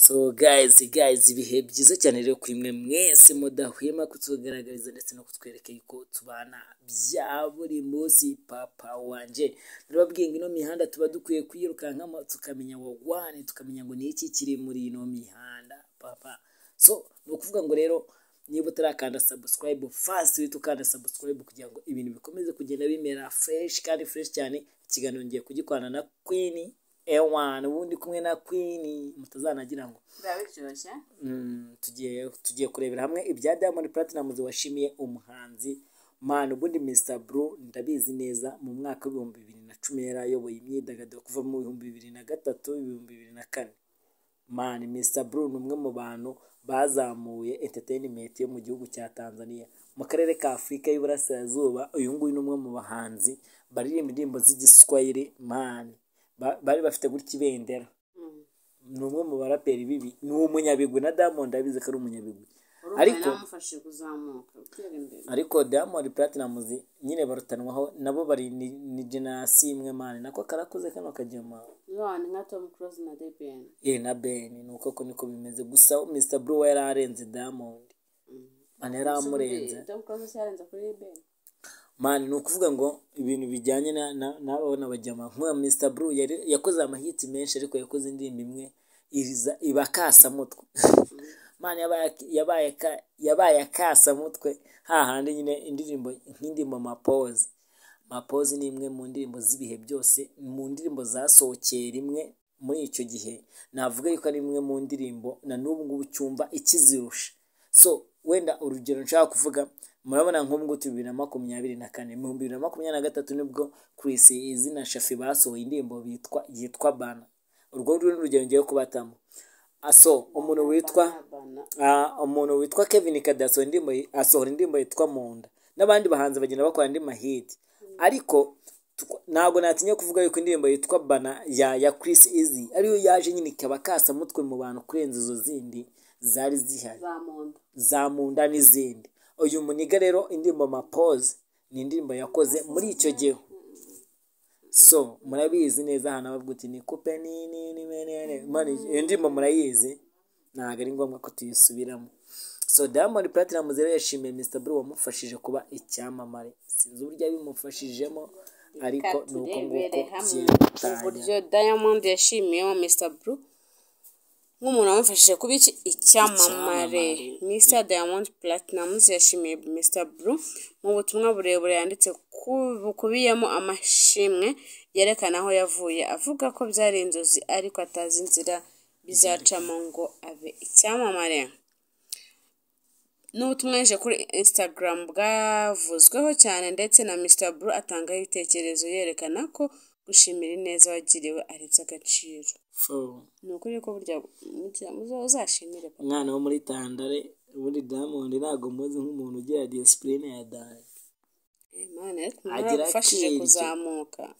So guys ibihe byiza cyane rero kuri mwe mwese mudahwema kutugaragariza ndetse no kutwereka yuko tubana bya buri munsi. Papa wanje nababwiye ngo ino mihanda tuba dukwiye kwirukankamo tukamenya wagwane, tukamenya ngo ni iki kiri muri ino mihanda papa. So ni ukuvuga ngo rero niba utarakanda subscribe fast uhita ukanda subscribe kugira ngo ibintu bikomeze kugenda bimera fresh kandi fresh cyane. Ikiganiro ngiye kugikorana na Queen Ewan, ubundi kumwe na Queen mutazanagira ngo birabiryoshye. tugiye kurebera hamwe ibya Diamond Platnumz washimiye umuhanzi man. Ubundi Mr Blue ndabizi neza mu mwaka wa 2010 yarayoboye imyidagaduro kuva mu 2003 2004 man. Mr Blue ni umwe mu bantu bazamuye entertainment yo mu gihugu cya Tanzania mu karere ka Afurika y'Iburasirazuba. Uyu nguyu ni umwe mu bahanzi baririmba indirimbo z'igiswahili man. Bari bafite gutya ibendera. Ni umwe mu baraperi bibi, ni umunyabigwi na Diamond abize ko ari umunyabigwi, ariko namufashije kuzamuka utera imbere. Ariko Diamond Platnumz nyine barutanwaho nabo bari ni generasi imwe man. Nako karakoze kano kajyama Ni nka Tom Close na The Ben. Na Ben nuko niko bimeze. Gusa Mr Blue yararenze Diamond man, yaramurenze. Tom Close yarenze kuri Ben man. Ni ukuvuga ngo ibintu bijyanye n'abana bajyama nka Mr Blue yakoze amahiti menshi, ariko yakoze indirimbo imwe ibakasa mutwe man. yabaye akasa mutwe hahandi nyine indirimbo nk'indimbo Mapoze ni imwe mu ndirimbo z'ibihe byose, mu ndirimbo zasohokeye rimwe muri icyo gihe. Navuga yuko ari imwe mu ndirimbo na n'ubu ngubu cyumva ikizirusha. So wenda urugero nshaka kuvuga, murabona nk'ubu ngubu 2024 mu 2023 nibwo Chris Easy na Shafi basohoye indirimbo yitwa Bana. Urwo rugero ngiye kubatamo. So umuntu witwa Kevin Kadaso asohora indirimbo yitwa Munda, n'abandi bahanzi bagenda bakora indi mahiti. Ariko ntabwo natinye kuvuga yuko indirimbo yitwa Bana ya Chris Easy ariyo yaje nyine ikabakasa mutwe mu bantu kurenza izo zindi zari zihari za Munda n'izindi. Uyu muniga rero indirimbo Mapoze ni indirimbo yakoze muri icyo gihe. So murabizi neza hano bavuga uti ni coupe ni menene man. Iyo ndirimbo murayizi, ntabwo ari ngombwa ko tuyisubiramo. So Diamond Platnumz rero yashimiye Mr Blue wamufashije kuba icyamamare. Sinzi uburyo abimufashijemo, ariko nuko nguko uburyo Diamond yashimiye Mr Blue nk'umuntu wamufashije kuba icyamamare. Mr Diamond Platnumz yashimiye Mr Blue mu butumwa burebure yanditse bukubiyemo amashimwe yerekana aho yavuye, avuga ko byari inzozi ariko atazi inzira bizacamo ngo abe icyamamare. N'ubutumwa yaje kuri Instagram bwavuzweho cyane, ndetse na Mr Blue atangaho ibitekerezo yerekana ko gushimira ineza wagiriwe ari iby'agaciro. Ni ukuri ko burya uzashimire umwana wo muri Tandare. Ubundi Diamond ntabwo muzi nk'umuntu ugira discipline ya dani. Imana yafashije kuzamuka.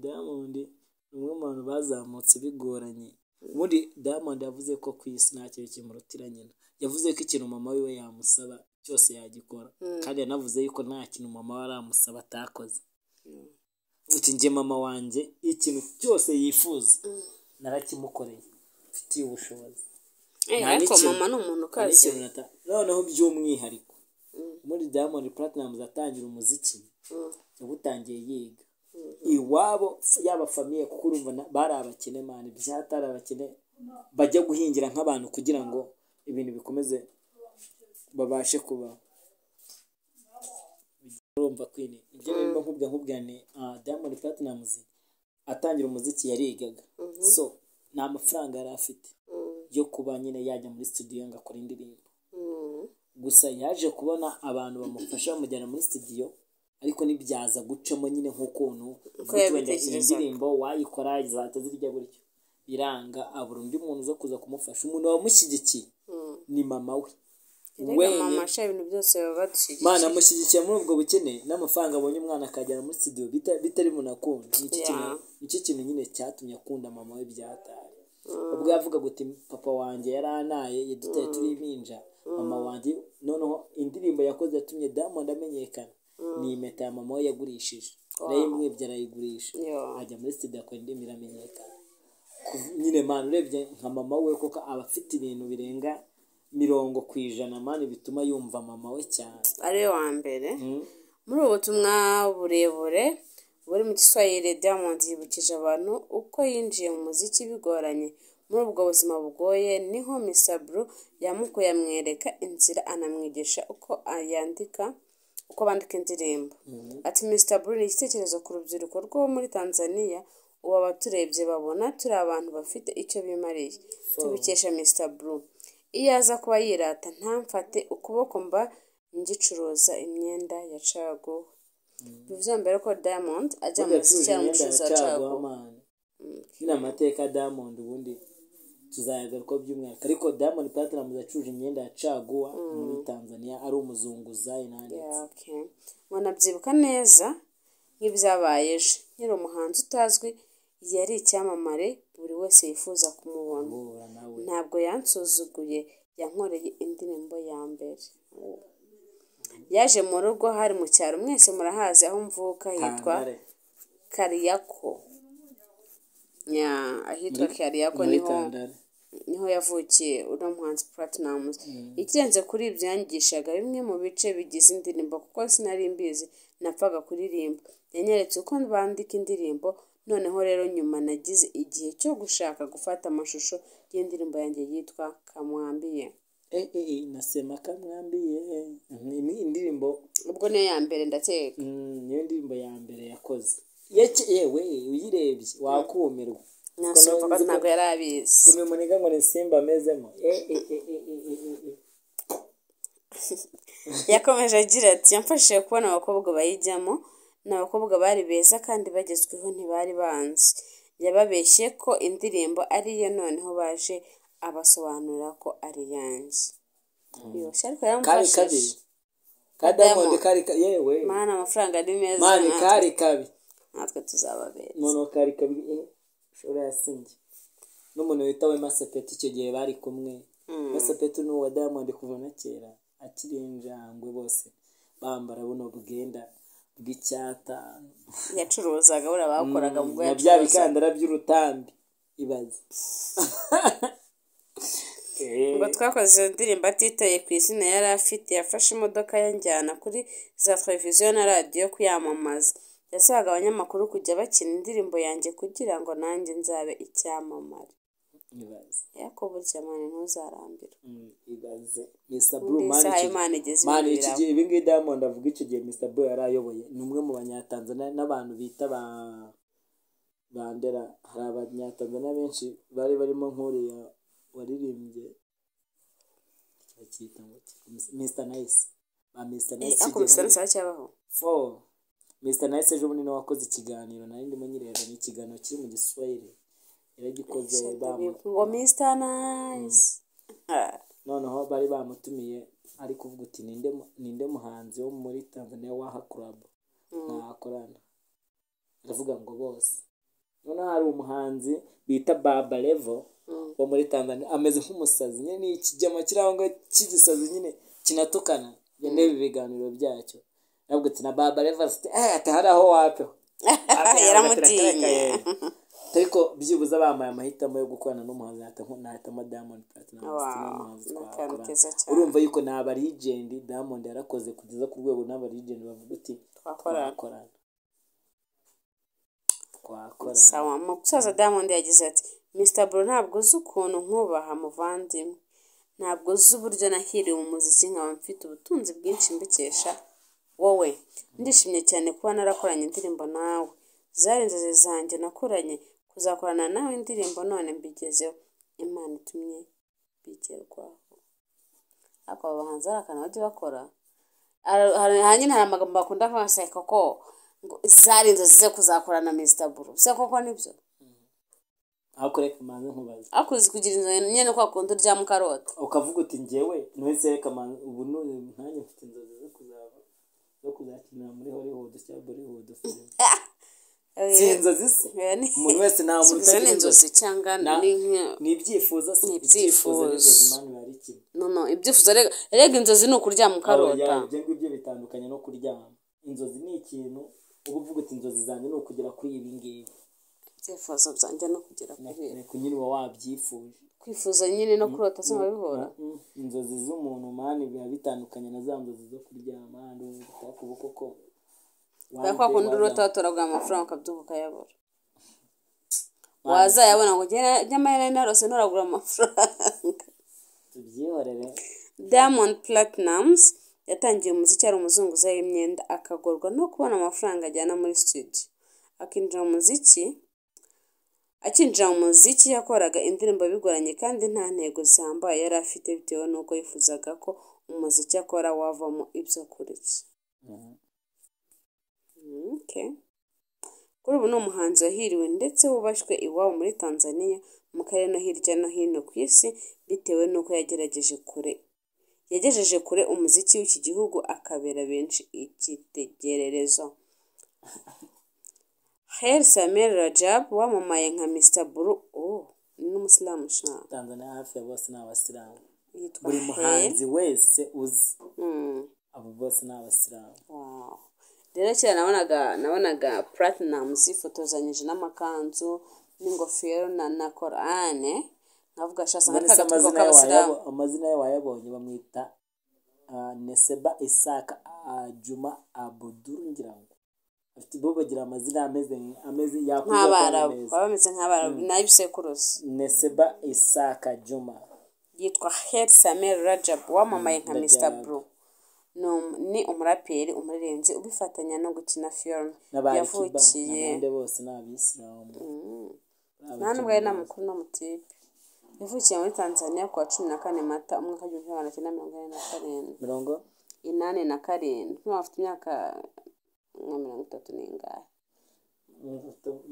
Diamond ni umwe mu bantu bazamutse bigoranye. Ubundi Diamond yavuze ko ku isi nta kintu kimurutira nyina. Yavuze ko ikintu mama we yamusaba cyose yagikora, kandi yanavuze yuko nta kintu mama we aramusaba atakoze. Uti njye mama wanjye ikintu cyose yifuza narakimukoreye, mfitiye ubushobozi. Ariko mama ni umuntu ukaze. Noneho by'umwihariko muri Diamond Platnumz atangira umuziki yabutangiye yiga iwabo yaba famiye, kuko urumva bari abakene man, byatari abakene bajya guhingira nk'abantu kugira ngo ibintu bikomeze babashe kuba. Urumva Queen ibyo birimo nkubwirane Diamond Platnumz atangira umuziki yarigaga. So nta mafaranga yari afite yo kuba nyine yajya muri studio ngo akore indirimbo. Gusa yaje kubona abantu bamufasha bamujyana muri studio, ariko nibyaza gucamo nyine nk'ukuntu wenda indirimbo wayikora izahita zirya gutyo biranga. Abura undi muntu uza kuza kumufasha. Umuntu wamushyigikiye ni mama we. Mama asha ibintu byose baba badushyigikiye. Mana amushyigikira muri ubwo bukene, n'amafaranga abonye umwana akajyana muri studio bitari munakunda. Nicyo kintu nyine cyatumye akunda mama we byatari. Ubwo yavuga guti papa wanjye yaranaye yadutaye turi impinja, mama wanjye noneho indirimbo yakoze yatumye Diamond amenyekana ni impeta ya mama we yagurishije. Narayimwibye arayigurisha, ajya muri studio akora indirimbo iramenyekana. nyine mani urebye nka mama we koko aba afite ibintu birenga 100% mani bituma yumva mama we cyane ariwe wa mbere. Muri ubu butumwa burebure buri mu Giswahili, Diamond yibukije abantu uko yinjiye mu muziki bigoranye. Muri ubwo buzima bugoye niho Mr Blue yamukuye amwereka inzira anamwigisha uko bandika indirimbo. Ati Mr Blue ni igitekerezo ku rubyiruko rwo muri Tanzania, ubu abaturebye babona turi abantu bafite icyo bimariye, tubikesha Mr Blue. Iyo aza kuba yirata ntamfate ukuboko mba ngicuruza imyenda ya caguwa. Bivuze mbere ko Diamond ajya mu muziki y'umucuruzi wa caguwa. Ni amateka Diamond ubundi tuzayagaruka by'umwaka, ariko Diamond Platnumz yacuruje imyenda ya caguwa muri Tanzania ari umuzunguzayi nanditse. Wanabyibuka neza nk'ibyabaye ejo. Nyiri umuhanzi utazwi yari icyamamare buri wese yifuza kumubona. Ntabwo yansuzuguye, yankoreye indirimbo ya mbere. Yaje mu rugo hari mu cyaro, mwese murahazi aho mvuka hitwa Kariyako. Ahitwa Kariyako niho yavukiye uno muhanzi Platnumz. Ikirenze kuri ibyo yanyigishaga bimwe mu bice bigize indirimbo kuko sinari mbizi, napfaga kuririmba. Yanyeretse uko bandika indirimbo, noneho rero nyuma nagize igihe cyo gushaka gufata amashusho y'indirimbo yanjye yitwa Kamwambie. Nasema Kamwambie indirimbo ubwo niyo ya mbere ndakeka. Niyo ndirimbo ya mbere yakoze. Yewe uyirebye wakumirwa. Nasumva ko ntabwo yari abizi. Kumemuniga ngo ni Simba amezemo. Yakomeje agira ati yamfashije kubona abakobwa bayijyamo, n'abakobwa bari beza kandi bagezweho ntibari banzi. Yababeshye ko indirimbo ari ye, noneho baje abasobanurira ko ari yanjye. Yose ariko yamfashije. Diamond kari yewe. Mana amafaranga ari meza. Mani kari kabi. Natwe tuzababera. Nono kari kabi shora yasinje. N'umuntu witawe Masepeti icyo gihe bari kumwe. Masepeti n'uwa Diamond kuva na kera akiri injangwe bose bambara buno bugenda bw'icyata. Yacuruzaga bura bakoraga mu bwa bya bikandara by'urutambi ibaze. Ngo twakoze indirimbo atitaye ku izina yari afite, yafashe imodoka yanjyana kuri za televiziyo na radiyo kuyamamaza. Yasabaga abanyamakuru kujya bakina indirimbo yanjye kugira ngo nanjye nzabe icyamamare. Ibaze. Yako burya mani ntuzarambira. Ibaze. Mr Blue mani iki gihe ibi ngibi Diamond avuga icyo gihe Mr Blue yari ayoboye. Ni umwe mu banyatanzania n'abantu bita bandera. Hari abanyatanzania benshi bari barimo nk'uriya waririmbye bakita Mr Nice. Mr Nice. Ako Mr Nice cyabaho. Mr Nice ejo bundi wakoze ikiganiro nari ndimo nyireba, ni ikiganiro kiri mu Giswahili. Yaragikoze ngo Mr Nice. Noneho bari bamutumiye ari kuvuga uti ninde muhanzi wo muri Tanzania waha club nakorana. Aravuga ngo bose. Noneho hari umuhanzi bita Baba Levo wo muri Tanzania ameze nk'umusazi nyine, ni ikijyama kirangwa cy'igisazi nyine kinatukana. Ndebe ibiganiro byacyo. Nabwo ati na Baba Levo ati hari aho wape. Yaramutiye. Ariko byibuza bamaye amahitamo yo gukorana n'umuhanzi nahitamo Diamond Platnumz. Urumva yuko naba legend Diamond yarakoze kugeza ku rwego n'aba legend bavuga uti twakorana. Sawa. Mu gusoza Diamond yagize ati Mr Blue ntabwo uzi ukuntu nkubaha muvandimwe, ntabwo uzi uburyo nahiriwe umuziki nkaba mfite ubutunzi bwinshi mbikesha wowe. Ndishimye cyane kuba narakoranye indirimbo nawe, zari inzozi zanjye nakoranye kuzakorana nawe indirimbo, none mbigezeho, Imana itumye bigerwaho. Ako abahanzi arakana bajye bakora. Hanyine hari amagambo bakunda kwasa koko ngo zari inzozi ze kuzakorana Mr Blue. Se koko nibyo? Akoreka manze nkubaza. Akuzi kugira inzozi nyene kwa kundi urya mu karota. Ukavuga uti ngewe nwese reka manze ubu ntanjye mfite inzozi zo kuzakinira muri Hollywood cyangwa Bollywood film. Sinzozi se. Umuntu wese nta muntu utagira inzozi cyangwa ni ibyifuzo se. Ibyifuzo n'inzozi mani bari kimwe. No ibyifuzo rega inzozi ni ukurya mu karota. Ibyo bitandukanye no kuryama. Inzozi ni ikintu uvuga uti inzozi zanjye ni ukugera kuri ibi ngibi. ibyifuzo byanjye no kugera kuri ariko nyine uba wabyifuje kwifuza nyine no kurota se nkabihora. inzozi z'umuntu mani biba bitandukanye na za nzozi zo kuryama handi ukuboko ko kwa kundi urota watoragura amafaranga ukabyuka ukayabura, wazayabona ngo nyamara narose ntoragura amafaranga. tubyihorere. Diamond Platnumz yatangiye umuziki ari umuzunguzayi w'imyenda akagorwa no kubona amafaranga ajyana muri studio. Akinjira mu muziki yakoraga indirimbo bigoranye kandi nta ntego zihambaye yari afite bitewe n'uko yifuzaga ko umuziki akora wavamo ibyo kurya. Kuri ubu ni umuhanzi wahiriwe ndetse wubashywe iwabo muri Tanzania, mu karere no hirya no hino ku isi bitewe n'uko yagejeje kure umuziki w'iki gihugu akabera benshi icyitegererezo. Khair Samer Rajab wamamaye nka Mr Blue ni n'umusilamu shaka. Tanzania hafi ya bose ni abasilamu, buri muhanzi wese uzi abo bose ni abasilamu. Rero cyane nabonaga Platnumz yifotozanyije n'amakanzu n'ingofero na Korane, nkavuga shasa nk'akagatuko k'abasilamu. Amazina ye wayabonye, bamwita Neseba Isaka Juma Abdul ngira ngo afite bo bagira amazina ameze nk'abarabu, bameze nk'abarabu n'abisekuruza. Neseba Isaka Juma yitwa Khair Samer Rajab wamamaye nka Mr Blue. Ni umuraperi, umuririmbyi ubifatanya no gukina filime. Yavukiye n'abandi bose ni abisilamu. nta nubwo ari namukuru n'umutipe. Yavukiye muri Tanzania kuwa 14 Mata umwaka w'1987. Afite imyaka nka 30 n'ingahe.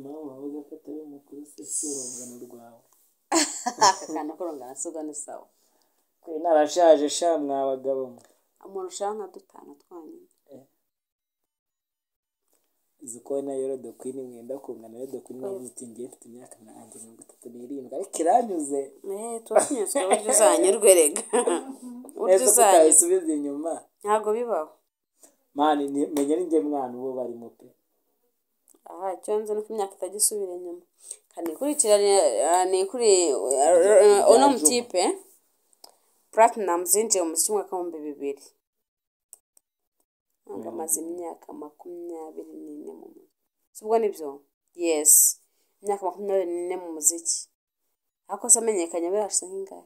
Mama bavuga ko atari umukuru se urungano rwawe. Kana kurungana suga ni sawa. Kuri narashaje sha mwabagabo mwe. Amurusha nka dutana twanyine. Zuko na Yorodo Queen mwenda kungana Yorodo Queen n'ubutingiye mfite imyaka nanjye 37 ariko iranyuze. Twanyuze buryo uzanyurwe rega. Buryo uzanyusubiza inyuma. Ntago bibaho. Mani menya ari nge mwana ubo bari mupe. Cyonze no imyaka itagisubira inyuma. Kandi kurikirane ni kuri ono mutipe Platnumz zinjiye mu muziki mwaka wa 2000. Amaze imyaka 24 mu muziki. Sibwo nibyo? Yes. Imyaka 24 mu muziki. Ako se amenyekanye birashye nk'ingahe?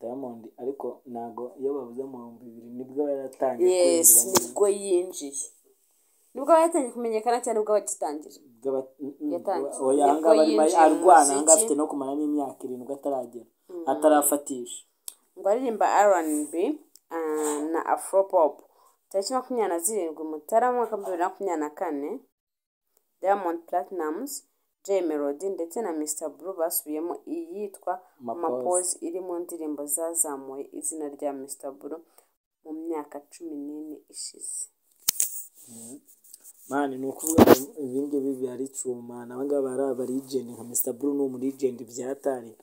Diamond ariko nago iyo bavuze mu 2000 nibwo yaratangiye kwinjira. Yes, nibwo yinjiye. Nibwo yatangiye kumenyekana cyane ubwo bagitangira. Oyanga bari arwana hanga afite no kumara n'imyaka 7 ataragera. Atarafatisha. Ngo aririmba R&B na Afropop. Tariki 27 Mutarama mwaka 2024 Diamond Platnumz, Jay Melody ndetse na Mr Blue basubiyemo iyitwa Mapose iri mu ndirimbo zazamuye izina rya Mr Blue mu myaka 14 ishize. Mani ni ukuvuga ibingi bibi ari cuma nabangaba ari legend nka Mr Blue no mu legend byatari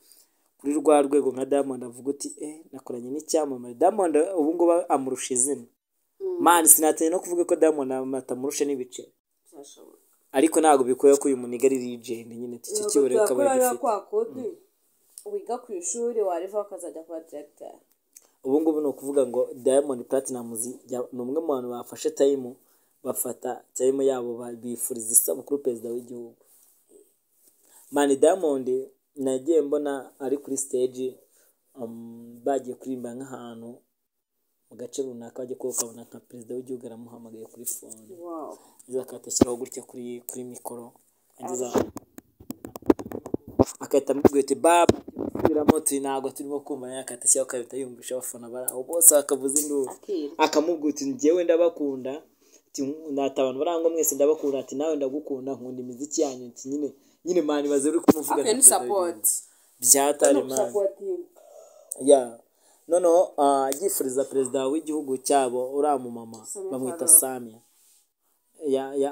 kuri rwa rwego nka Diamond avuga uti nakoranye n'icyamamare. Diamond ubu ngo amurusha izina. Mani sinatanye no kuvuga ko Diamond atamurusha n'ibice. Ariko ntago bikoye ko uyu muniga ari legend nyine cyo kiboreka bari kwa kodi wiga ku ishuri wariva akazajya kwa director. Ubu ngubu no kuvuga ngo Diamond Platnumz ni umwe mu bantu bafashe time bafata time yabo bifuriza isabukuru perezida w'igihugu. Mani Diamond nagiye mbona ari kuri stage bagiye kuririmba nk'ahantu mu gace runaka bagiye kubona nka perezida w'igihugu aramuhamagaye kuri phone. Wow. Akatashyiraho gutya kuri mikoro ageza akahita amubwira ati baba biramo ntabwo turimo kumva akatashyiraho akahita yumvisha abafana baraho bose bakavuza induru akamubwira ati njyewe ndabakunda abantu barangwa mwese ndabakunda ati nawe ndagukunda nkunda imiziki yanyu ati nyine mani baze uri kumuvuga na support byatari mani noneho yifuriza perezida w'igihugu cyabo uriya mama bamwita Samia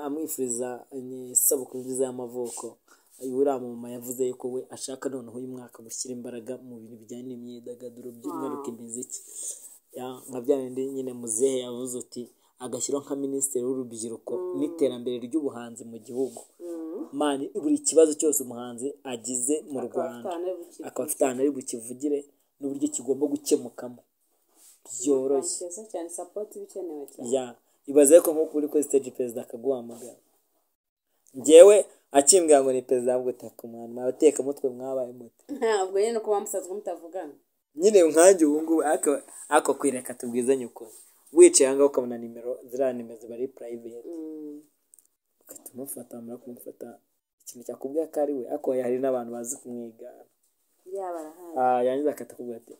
amwifuriza isabukuru nziza y'amavuko. Uriya mama yavuze yuko we ashaka noneho uyu mwaka gushyira imbaraga mu bintu bijyanye n'imyidagaduro by'umwihariko imiziki nka bya bindi nyine muzehe yavuze uti agashyiraho nka minisitiri w'urubyiruko n'iterambere ry'ubuhanzi mu gihugu. mani buri kibazo cyose umuhanzi agize mu Rwanda akaba afite ahantu ari bukivugire n'uburyo kigomba gukemukamo byoroshye cyane support bikenewe cyane ya ibaze ko nko kuri stage perezida akaguhamagara njyewe akimbwira ngo ni perezida ahubwo takumana abateka mutwe mwabaye muti ntabwo nyine ko bamusazwe mutavugana nyine nkanjye ubu ngubu ako kwireka tubwizanye ukuri wicaye ahangaha ukabona nimero ziriya nimero ziba ari private ugahita umufata wamara kumufata ikintu cyakubwira ko ari we ariko hari n'abantu bazi kumwigana yangiza akatakubwira ati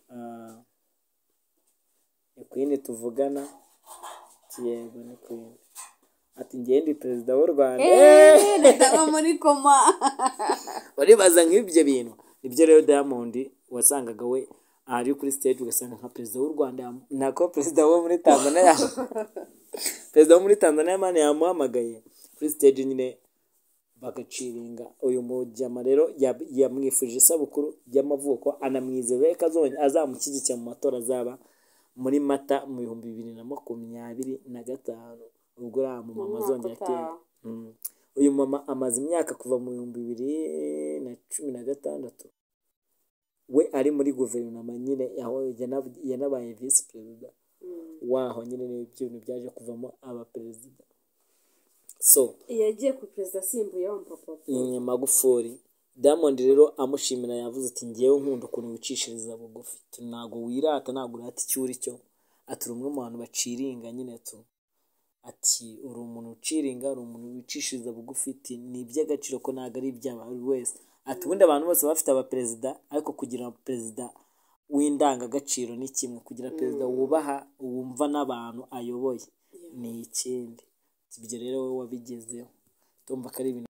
ni kwini tuvugana yego ni kwini ati njye ndi perezida w'u Rwanda ndaba muri koma uribaza nk'ibyo bintu nibyo rero Diamond wasangaga we ari kuri stage ugasanga nka perezida w'u Rwanda nako perezida wo muri Tanzania perezida wo muri Tanzania mane yamuhamagaye kuri stage nyine bagaciringa uyu mujyama rero yamwifurije isabukuru y'amavuko anamwizeza ko azamukigikira mu matora azaba muri Mata mu 2025 ubwo uriya mumama azongera atera uyu mama amaze imyaka kuva mu 2016 we ari muri guverinoma nyine aho yanabaye visi perezida waho nyine n'ibintu byaje kuvamo abaperezida so yagiye ku perezida asimbuye wa papa Magufuli Diamond rero amushimira yavuze ati ngewe nkunda ukuntu wicishiriza bugufi ntago wirata ntago urata icyo uri cyo ati rumwe mu bantu baciringa nyine ati uri umuntu uciringa uri umuntu wicishiriza bugufi ni iby'agaciro ko ntago ari iby'aba buri wese ati ubundi abantu bose bafite abaperezida ariko kugira perezida w'indangagaciro ni kimwe kugira perezida wubaha wumva n'abantu ayoboye ni ikindi ibyo rero wowe wabigezeho tumva ko ari ibintu